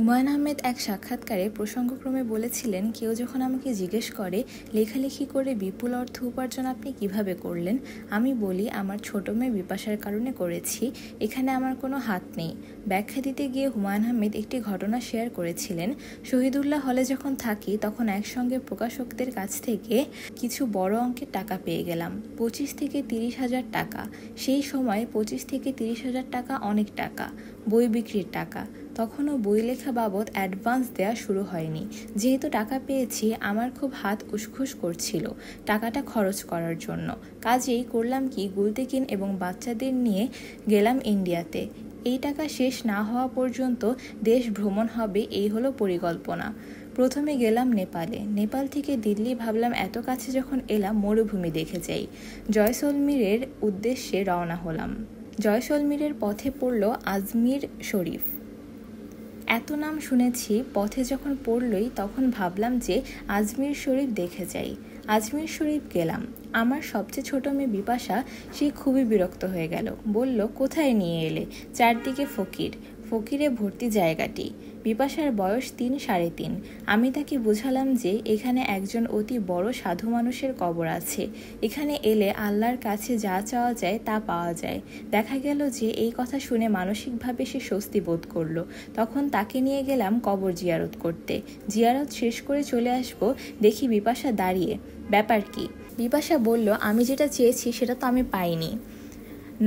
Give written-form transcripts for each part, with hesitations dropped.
হুমায়ূন আহমেদ এক সাক্ষাৎকারে প্রসঙ্গক্রমে বলেছিলেন, কেউ যখন আমাকে জিজ্ঞেস করে লেখালেখি করে বিপুল অর্থ উপার্জন আপনি কিভাবে করলেন, আমি বলি আমার ছোট মেয়ে বিপাশার কারণে করেছি, এখানে আমার কোনো হাত নেই। ব্যাখ্যা দিতে গিয়ে হুমায়ূন আহমেদ একটি ঘটনা শেয়ার করেছিলেন। শহীদুল্লাহ হলে যখন থাকি তখন একসঙ্গে প্রকাশকদের কাছ থেকে কিছু বড় অঙ্কের টাকা পেয়ে গেলাম, 25 থেকে 30 হাজার টাকা। সেই সময় 25 থেকে 30 হাজার টাকা অনেক টাকা, বই বিক্রির টাকা। তখনও বই লেখা বাবদ অ্যাডভান্স দেওয়া শুরু হয়নি। যেহেতু টাকা পেয়েছি, আমার খুব হাত উসখুস করছিল টাকাটা খরচ করার জন্য। কাজেই করলাম কি, গুলতেকিন এবং বাচ্চাদের নিয়ে গেলাম ইন্ডিয়াতে। এই টাকা শেষ না হওয়া পর্যন্ত দেশ ভ্রমণ হবে, এই হলো পরিকল্পনা। প্রথমে গেলাম নেপালে। নেপাল থেকে দিল্লি, ভাবলাম এত কাছে যখন এলাম মরুভূমি দেখে যাই। জয়সলমীরের উদ্দেশ্যে রওনা হলাম। জয়সলমীরের পথে পড়ল আজমির শরীফ। এত নাম শুনেছি, পথে যখন পড়লই তখন ভাবলাম যে আজমির শরীফ দেখে যাই। আজমির শরীফ গেলাম। আমার সবচেয়ে ছোট মেয়ে বিপাশা, সে খুবই বিরক্ত হয়ে গেল। বলল, কোথায় নিয়ে এলে? চারদিকে ফকির, ফকিরে ভর্তি জায়গাটি। বিপাশার বয়স 3-3.5। আমি তাকে বুঝালাম যে এখানে একজন অতি বড় সাধু মানুষের কবর আছে, এখানে এলে আল্লাহর কাছে যা চাওয়া যায় তা পাওয়া যায়। দেখা গেল যে এই কথা শুনে মানসিকভাবে সে স্বস্তি বোধ করল। তখন তাকে নিয়ে গেলাম কবর জিয়ারত করতে। জিয়ারত শেষ করে চলে আসবো, দেখি বিপাশা দাঁড়িয়ে। ব্যাপার কি? বিপাশা বলল, আমি যেটা চেয়েছি সেটা তো আমি পাইনি,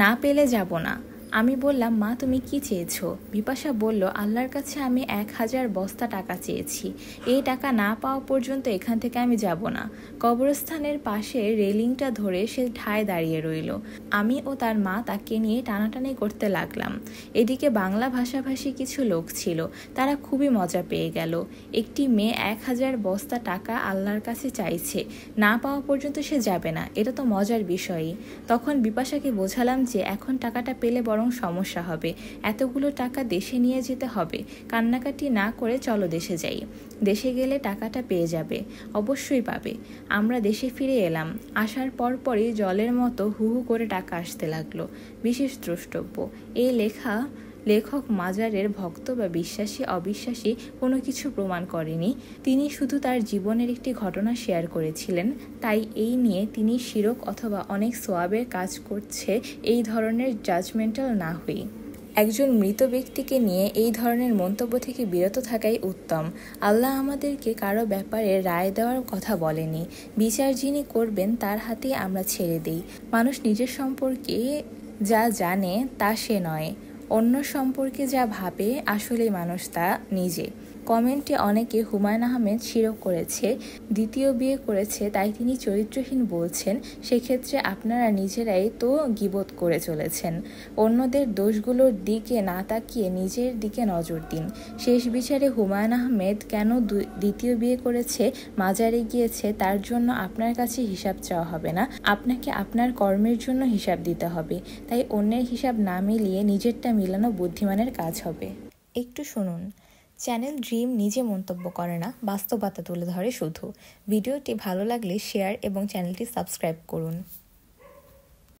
না পেলে যাব না। আমি বললাম, মা তুমি কি চেয়েছো? বিপাশা বলল, আল্লাহর কাছে আমি 1000 বস্তা টাকা চেয়েছি, এই টাকা না পাওয়া পর্যন্ত এখান থেকে আমি যাব না। কবরস্থানের পাশে রেলিংটা ধরে সে ঠায় দাঁড়িয়ে রইল। আমি ও তার মা তাকে নিয়ে টানাটানি করতে লাগলাম। এদিকে বাংলা ভাষাভাষী কিছু লোক ছিল, তারা খুবই মজা পেয়ে গেল। একটি মেয়ে 1000 বস্তা টাকা আল্লাহর কাছে চাইছে, না পাওয়া পর্যন্ত সে যাবে না, এটা তো মজার বিষয়ই। তখন বিপাশাকে বোঝালাম যে এখন টাকাটা পেলে বরং সমস্যা হবে, এতগুলো টাকা দেশে নিয়ে যেতে হবে। কান্নাকাটি না করে চলো দেশে যাই, দেশে গেলে টাকাটা পেয়ে যাবে। অবশ্যই পাবে। আমরা দেশে ফিরে এলাম। আসার পরপরই জলের মতো হু হু করে টাকা আসতে লাগলো। বিশেষ দ্রষ্টব্য, এই লেখক মাজারের ভক্ত বা বিশ্বাসী অবিশ্বাসী কোনো কিছু প্রমাণ করেনি, তিনি শুধু তার জীবনের একটি ঘটনা শেয়ার করেছিলেন। তাই এই নিয়ে তিনি শিরক অথবা অনেক সোয়াবের কাজ করছে এই ধরনের জাজমেন্টাল না হই। একজন মৃত ব্যক্তিকে নিয়ে এই ধরনের মন্তব্য থেকে বিরত থাকাই উত্তম। আল্লাহ আমাদেরকে কারো ব্যাপারে রায় দেওয়ার কথা বলেনি। বিচার যিনি করবেন তার হাতেই আমরা ছেড়ে দিই। মানুষ নিজের সম্পর্কে যা জানে তা সে নয়, অন্য সম্পর্কে যা ভাবে আসলেই মানুষ তা নিজে। কমেন্টে অনেকে হুমায়ূন আহমেদ শিরক করেছে, দ্বিতীয় বিয়ে করেছে তাই তিনি চরিত্রহীন বলছেন। সেক্ষেত্রে আপনারা নিজেরাই তো গীবত করে চলেছেন। অন্যদের দোষগুলোর দিকে না তাকিয়ে নিজের দিকে নজর দিন। শেষ বিচারে হুমায়ূন আহমেদ কেন দ্বিতীয় বিয়ে করেছে, মাজারে গিয়েছে, তার জন্য আপনার কাছে হিসাব চাওয়া হবে না, আপনাকে আপনার কর্মের জন্য হিসাব দিতে হবে। তাই অন্যের হিসাব না মিলিয়ে নিজেরটা মিলানো বুদ্ধিমানের কাজ হবে। একটু শুনুন। চ্যানেল ড্রিম নিজে মন্তব্য করে না, বাস্তবতা তুলে ধরে শুধু। ভিডিওটি ভালো লাগলে শেয়ার এবং চ্যানেলটি সাবস্ক্রাইব করুন।